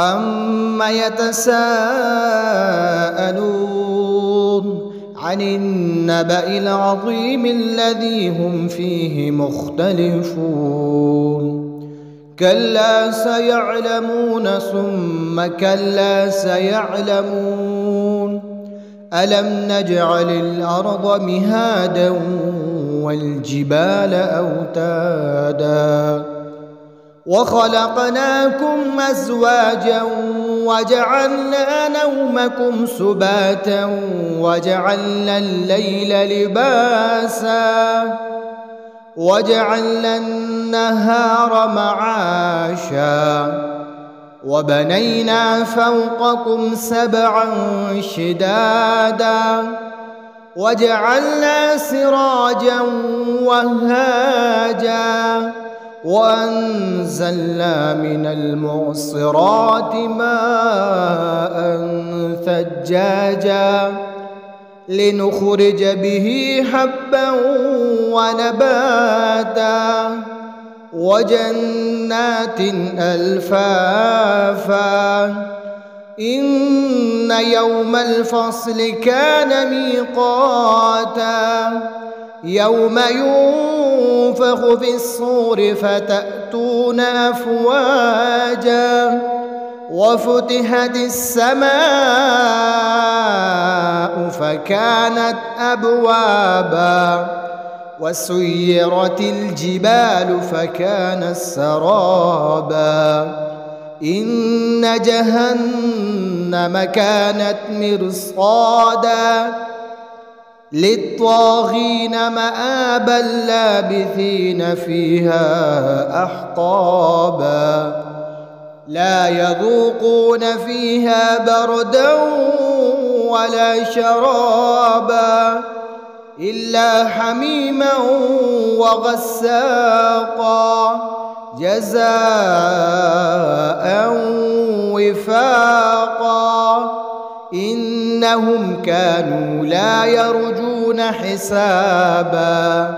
عَمَّ يَتَسَاءَلُونَ عَنِ النَّبَإِ الْعَظِيمِ الَّذِي هُمْ فِيهِ مُخْتَلِفُونَ كَلَّا سَيَعْلَمُونَ ثُمَّ كَلَّا سَيَعْلَمُونَ أَلَمْ نَجْعَلِ الْأَرْضَ مِهَادًا وَالْجِبَالَ أَوْتَادًا وَخَلَقْنَاكُمْ أَزْوَاجًا وَجَعَلْنَا نَوْمَكُمْ سُبَاتًا وَجَعَلْنَا اللَّيْلَ لِبَاسًا وَجَعَلْنَا النَّهَارَ مَعَاشًا وَبَنَيْنَا فَوْقَكُمْ سَبْعًا شِدَادًا وَجَعَلْنَا سِرَاجًا وَهَّاجًا وَأَنزَلْنَا مِنَ الْمُعْصِرَاتِ مَاءً ثَجَّاجًا لِنُخْرِجَ بِهِ حَبًّا وَنَبَاتًا وَجَنَّاتٍ أَلْفَافًا إِنَّ يَوْمَ الْفَصْلِ كَانَ مِيقَاتًا يَوْمَ يُنفَخُ فِي الصُّورِ فَتَأْتُونَ أَفْوَاجًا وَفُتِحَتِ السَّمَاءُ فَكَانَتْ أَبْوَابًا وَسُيِّرَتِ الْجِبَالُ فَكَانَتْ سَرَابًا إِنَّ جَهَنَّمَ كَانَتْ مِرْصَادًا لِلطَّاغِينَ مَآبًا لَابِثِينَ فِيهَا أَحْقَابًا لَا يَذُوقُونَ فِيهَا بَرْدًا وَلَا شَرَابًا إِلَّا حَمِيمًا وَغَسَّاقًا جَزَاءً وِفَاقًا إِنَّهُمْ كَانُوا لَا يَرْجُونَ حِسَابًا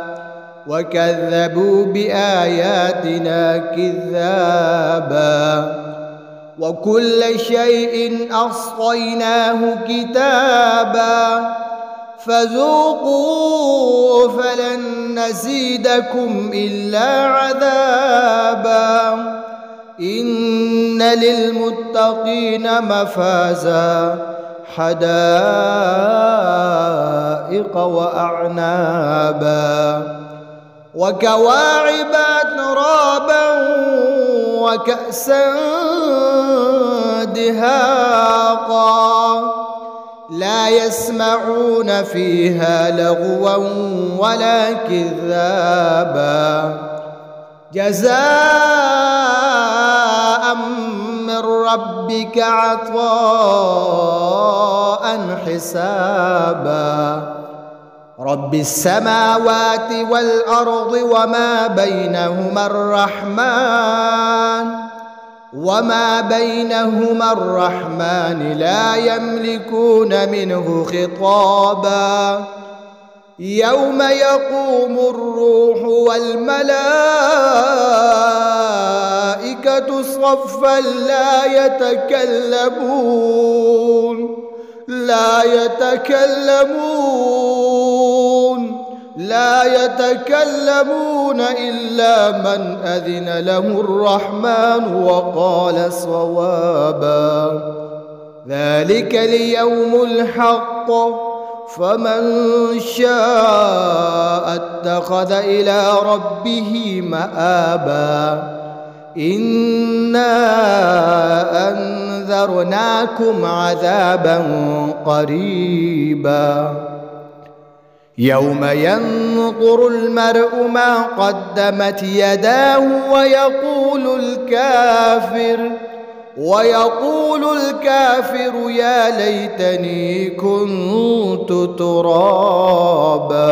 وَكَذَّبُوا بِآيَاتِنَا كِذَّابًا وَكُلَّ شَيْءٍ أَحْصَيْنَاهُ كِتَابًا فَذُوقُوا فَلَن نَّزِيدَكُمْ إِلَّا عَذَابًا إِنَّ لِلْمُتَّقِينَ مَفَازًا حَدَائِقَ وَأَعْنَابًا وَكَوَاعِبَ أَتْرَابًا وَكَأْسًا دِهَاقًا لَا يَسْمَعُونَ فِيهَا لَغْوًا وَلَا كِذَّابًا جَزَاءً مِّن رَّبِّكَ عَطَاءً حِسَابًا رَبِّ السَّمَاوَاتِ وَالْأَرْضِ وَمَا بَيْنَهُمَا الرَّحْمَٰنِ لَا يَمْلِكُونَ مِنْهُ خِطَابًا يَوْمَ يَقُومُ الرُّوحُ وَالْمَلَائِكَةُ صَفًّا لا يتكلمون إلا من أذن له الرحمن وقال صوابا ذلك اليوم الحق فمن شاء اتخذ إلى ربه مآبا إنا أنذرناكم عذابا قريبا يوم ينظر المرء ما قدمت يداه ويقول الكافر يا ليتني كنت ترابا.